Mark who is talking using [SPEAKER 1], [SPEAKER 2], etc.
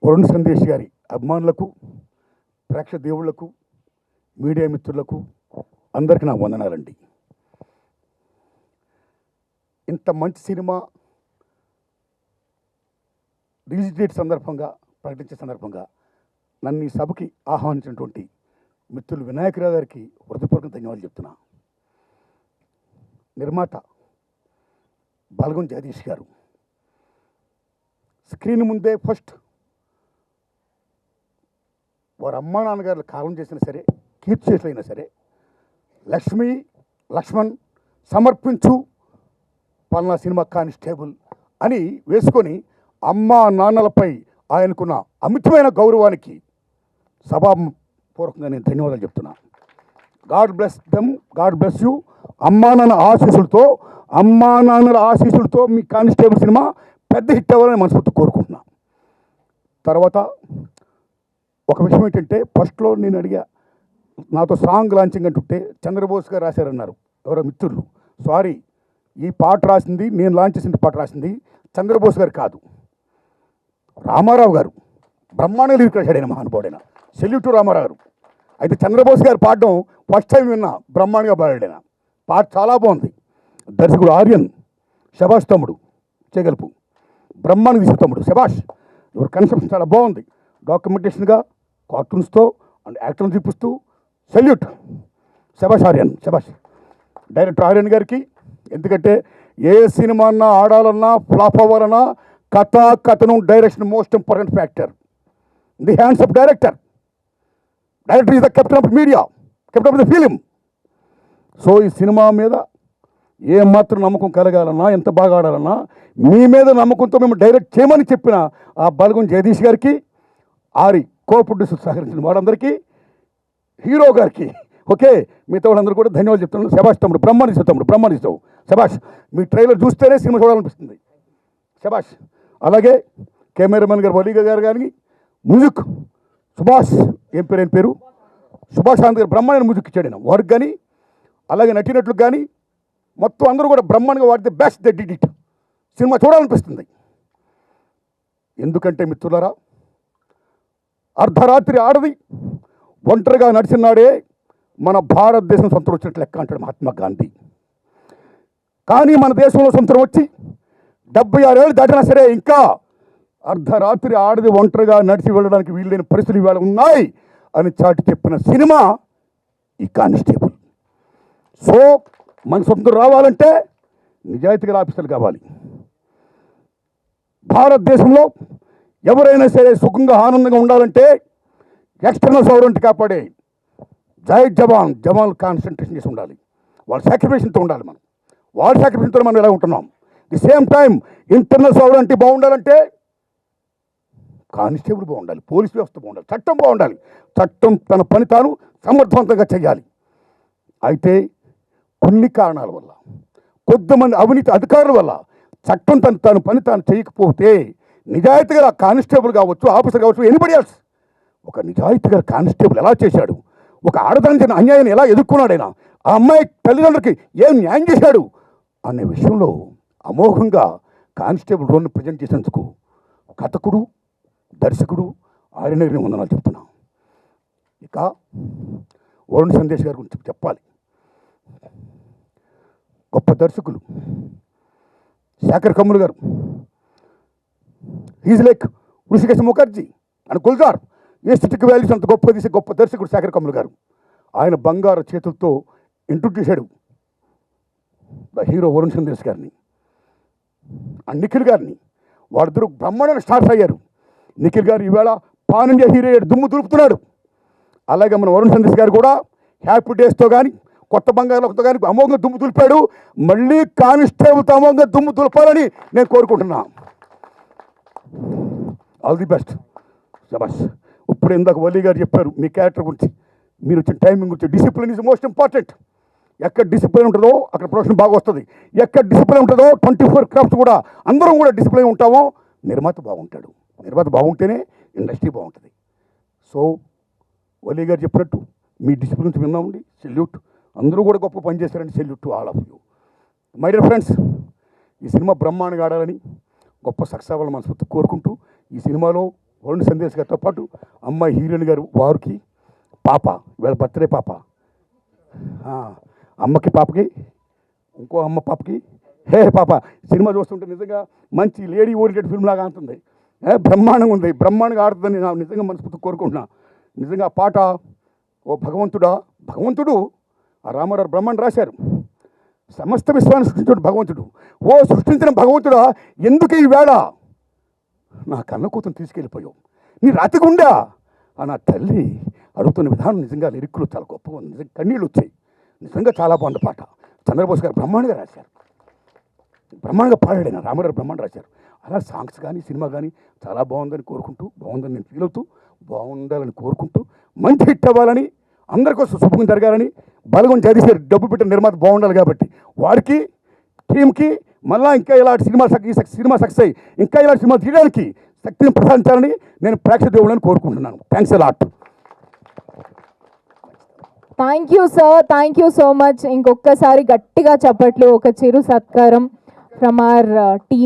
[SPEAKER 1] వరుణ్ సందేశ్ గారి అభిమానులకు, ప్రేక్షక దేవుళ్లకు, మీడియా మిత్రులకు అందరికీ నా వందనాలండి. ఇంత మంచి సినిమా రిలీజ్ డేట్ సందర్భంగా ప్రకటించే సందర్భంగా నన్ను ఈ సభకి ఆహ్వానించినటువంటి మిత్రులు వినాయకరావు గారికి హృదయపూర్వక ధన్యవాదాలు చెప్తున్నా. నిర్మాత బలగం జగదీష్ గారు స్క్రీన్ ముందే ఫస్ట్ వారు అమ్మా నాన్నగారు కాలం చేసినా సరే, కీర్తి చేసినా సరే, లక్ష్మి లక్ష్మణ్ సమర్పించు పలానా సినిమా కానిస్టేబుల్ అని వేసుకొని అమ్మా నాన్నలపై ఆయనకున్న అమితమైన గౌరవానికి సభాపూర్వకంగా నేను ధన్యవాదాలు చెప్తున్నా. God bless them, God bless you. అమ్మా నాన్న ఆశీస్సులతో మీ కానిస్టేబుల్ సినిమా పెద్ద హిట్ అవ్వాలని మనస్ఫూర్తి కోరుకుంటున్నా. తర్వాత ఒక విషయం ఏంటంటే, ఫస్ట్లో నేను అడిగా, నాతో సాంగ్ లాంచింగ్ అంటుంటే చంద్రబోస్ గారు రాశారన్నారు ఎవరో మిత్రులు. సారీ, ఈ పాట రాసింది, నేను లాంచ్ చేసిన పాట రాసింది చంద్రబోస్ గారు కాదు, రామారావు గారు. బ్రహ్మాండంగా లిరిక్ రాశాడు మహానుభావుడైన. సెల్యూట్ రామారావు గారు. అయితే చంద్రబోస్ గారు పాడడం ఫస్ట్ టైం విన్నా, బ్రహ్మాండంగా పాడాడు. పాట చాలా బాగుంది. దర్శకుడు ఆర్యన్, శభాష్ తమ్ముడు చేయగలుపు, బ్రహ్మాండంగా తీసిన తమ్ముడు శభాష్. ఎవరి కన్సెప్షన్ చాలా బాగుంది. డాక్యుమెంటేషన్గా కార్టూన్స్తో అండ్ యాక్టర్ని చూపిస్తూ సెల్యూట్. శభాష్ ఆర్యన్, శభాష్. డైరెక్టర్ ఆర్యన్ గారికి, ఎందుకంటే ఏ సినిమా అన్నా ఆడాలన్నా ఫ్లాప్ అవ్వాలన్నా కథనం direction most important factor. The hands of director. Director is the captain of media, captain of the film. So ఈ సినిమా మీద ఏ మాత్రం నమ్మకం కలగాలన్నా, ఎంత బాగా ఆడాలన్నా మీ మీద నమ్మకంతో మేము డైరెక్ట్ చేయమని చెప్పిన ఆ బలగం జగదీష్ గారికి, ఆరి కో ప్రొడ్యూసర్ సహకరించిన వారందరికీ, హీరో గారికి, ఓకే, మిగతా వాళ్ళందరూ కూడా ధన్యవాదాలు చెప్తున్నాను. శభాష్ తమ్ముడు, బ్రహ్మాండిస్తావు శభాష్. మీ ట్రైలర్ చూస్తేనే సినిమా చూడాలనిపిస్తుంది. శభాష్. అలాగే కెమెరామెన్ గారు వలీగా గారు కానీ, మ్యూజిక్ సుభాష్, ఏం పేరు సుభాష్ ఆనంద్ గారు బ్రహ్మాండ మ్యూజిక్ ఇచ్చాడు వారికి కానీ, అలాగే నటినట్లు కానీ మొత్తం అందరూ కూడా బ్రహ్మాండంగా వాడితే బెస్ట్ ద డిడ్ ఇట్. సినిమా చూడాలనిపిస్తుంది. ఎందుకంటే మిత్రులారా, అర్ధరాత్రి ఆడది ఒంటరిగా నడిచినాడే మన భారతదేశం సొంతం వచ్చినట్లు లెక్క అంటాడు మహాత్మా గాంధీ. కానీ మన దేశంలో సొంతం వచ్చి 76 ఏళ్ళు దాటినా సరే ఇంకా అర్ధరాత్రి ఆడది ఒంటరిగా నడిచి వెళ్ళడానికి వీళ్ళైన పరిస్థితులు ఇవాళ ఉన్నాయి అని చాటి చెప్పిన సినిమా ఈ కానిస్టేబుల్. సో మన సొంతం రావాలంటే నిజాయితీగా ఆఫీసర్లు కావాలి. భారతదేశంలో ఎవరైనా సరే సుఖంగా ఆనందంగా ఉండాలంటే ఎక్స్టర్నల్ సౌరంటి కాపాడే జై జవాన్ కాన్సన్ట్రేషన్ చేసి ఉండాలి. వాళ్ళ సాక్రిఫికేషన్తో ఉండాలి. వాళ్ళ సాక్రిఫికేషన్తో మనం ఎలా ఉంటున్నాం. ది సేమ్ టైం ఇంటర్నల్ సౌరంటి బాగుండాలంటే కానిస్టేబుల్ బాగుండాలి, పోలీస్ వ్యవస్థ బాగుండాలి, చట్టం బాగుండాలి. చట్టం తన పని తాను సమర్థవంతంగా చేయాలి. అయితే కొన్ని కారణాల వల్ల, కొద్దిమంది అవినీతి అధికారుల వల్ల చట్టం తన పని తాను చేయకపోతే నిజాయితీగా కానిస్టేబుల్ కావచ్చు, ఆఫీసర్ కావచ్చు, ఎనీబడి ఎల్స్, ఒక నిజాయితీగా కానిస్టేబుల్ ఎలా చేశాడు, ఒక ఆడదానికి అన్యాయాన్ని ఎలా ఎదుర్కొన్నాడైనా, ఆ అమ్మాయి తల్లిదండ్రులకి ఏం న్యాయం చేశాడు అనే విషయంలో అమోఘంగా కానిస్టేబుల్ రోల్ని ప్రజెంట్ చేసేందుకు కథకుడు, దర్శకుడు ఆర్యనగిరిని వందనాలు చెప్తున్నాం. ఇక వరుణ్ సందేశ్ గారి గురించి చెప్పాలి. గొప్ప దర్శకులు శేఖర్ కమ్ములు గారు, he's like Hrishikesh Mukherjee and Gulzar. Aesthetic values అంత గొప్పగా తీసే గొప్ప దర్శకుడు శేఖర్ కమ్ములు గారు. ఆయన బంగారు చేతులతో ఇంట్రొడ్యూస్ చేశాడు ద హీరో వరుణ్ సందేశ్ గారిని అండ్ నిఖిల్ గారిని. వాళ్ళిద్దరూ బ్రహ్మాండంగా స్టార్స్ అయ్యారు. నిఖిల్ గారు ఈవేళ పాన్ ఇండియా హీరో దుమ్ము దులుపుతున్నాడు. అలాగే మన వరుణ్ సందేశ్ గారు కూడా హ్యాపీ డేస్తో కానీ, కొత్త బంగారులతో కానీ అమోఘంగా దుమ్ము దులిపాడు. మళ్ళీ కానిస్టేబుల్తో అమోఘంగా దుమ్ము దులపాలని నేను కోరుకుంటున్నా. All the best. శబాష్. ఇప్పుడు ఇందాక వలీ గారు చెప్పారు మీ క్యారెక్టర్ గురించి, మీరు వచ్చిన టైమింగ్ గురించి. Discipline is most important. ఎక్కడ డిసిప్లిన్ ఉంటుందో అక్కడ ప్రొడక్షన్ బాగా వస్తుంది. ఎక్కడ డిసిప్లిన్ ఉంటుందో 24 క్రాఫ్ట్స్ కూడా అందరం కూడా డిసిప్లిన్ ఉంటామో నిర్మాత బాగుంటాడు. నిర్మాత బాగుంటేనే ఇండస్ట్రీ బాగుంటుంది. సో వలీ గారు చెప్పినట్టు మీ డిసిప్లిన్ నుంచి విన్నామండి. సెల్యూట్. అందరూ కూడా గొప్ప పని చేశారండి. Salute to all of you. My dear friends, ఈ సినిమా బ్రహ్మాండంగా ఆడాలని, గొప్ప సక్సెస్ అవ్వాలని మనస్ఫూర్తి కోరుకుంటూ, ఈ సినిమాలో వరుణ్ సందేశ్ గారితో పాటు అమ్మాయి హీరోయిన్ గారు వారికి పాప వీళ్ళ బర్త్డే పాప, అమ్మకి పాపకి ఇంకో అమ్మ పాపకి హే పాప సినిమా చూస్తుంటే నిజంగా మంచి లేడీ ఓరియంటెడ్ ఫిల్మ్ లాగా ఉంటుంది. బ్రహ్మాండంగా ఉంది, బ్రహ్మాండంగా ఆడుతుందని నేను నిజంగా మనస్ఫూర్తి కోరుకుంటున్నా. నిజంగా ఆ పాట ఓ భగవంతుడు ఆ రామారావు బ్రహ్మాండం రాశారు. సమస్త విశ్వాన్ని సృష్టించిన భగవంతుడు, ఓ సృష్టించిన భగవంతుడా ఎందుకు ఈ వేళ నా కన్న కూతురు తీసుకెళ్ళిపోయావు, నీ రాతిగుండా ఆ నా తల్లి అడుగుతున్న విధానం నిజంగా లిరిక్లు చాలా గొప్పగా ఉంది. నిజంగా కన్నీళ్ళు వచ్చాయి. నిజంగా చాలా బాగుంది పాట. చంద్రబోస్ గారు బ్రహ్మాండంగా రాశారు, బ్రహ్మాండంగా పాడాడు. రామారావు బ్రహ్మాండం రాశారు. అలా సాంగ్స్ కానీ సినిమా కానీ చాలా బాగుందని కోరుకుంటూ, బాగుందని నేను ఫీల్ అవుతూ, బాగుండాలని కోరుకుంటూ, మంచి హిట్ అవ్వాలని, అందరికోసం శుభంగా జరగాలని, బలగం జగదీశ్వర్ డబ్బు పెట్టిన నిర్మాత బాగుండాలి కాబట్టి వాడికి టీంకి మళ్ళీ ఇంకా ఇలాంటి సినిమా సక్సెస్ అయ్యి ఇంకా ఇలాంటి సినిమా తీయడానికి శక్తిని ప్రసాదించాలని నేను ప్రేక్షక దేవుళ్ళని కోరుకుంటున్నాను. Thanks a lot.
[SPEAKER 2] Thank you sir, thank you so much. ఇంకొకసారి గట్టిగా చప్పట్లు, ఒక చిరు సత్కారం ఫ్రమ్ అవర్ టీమ్.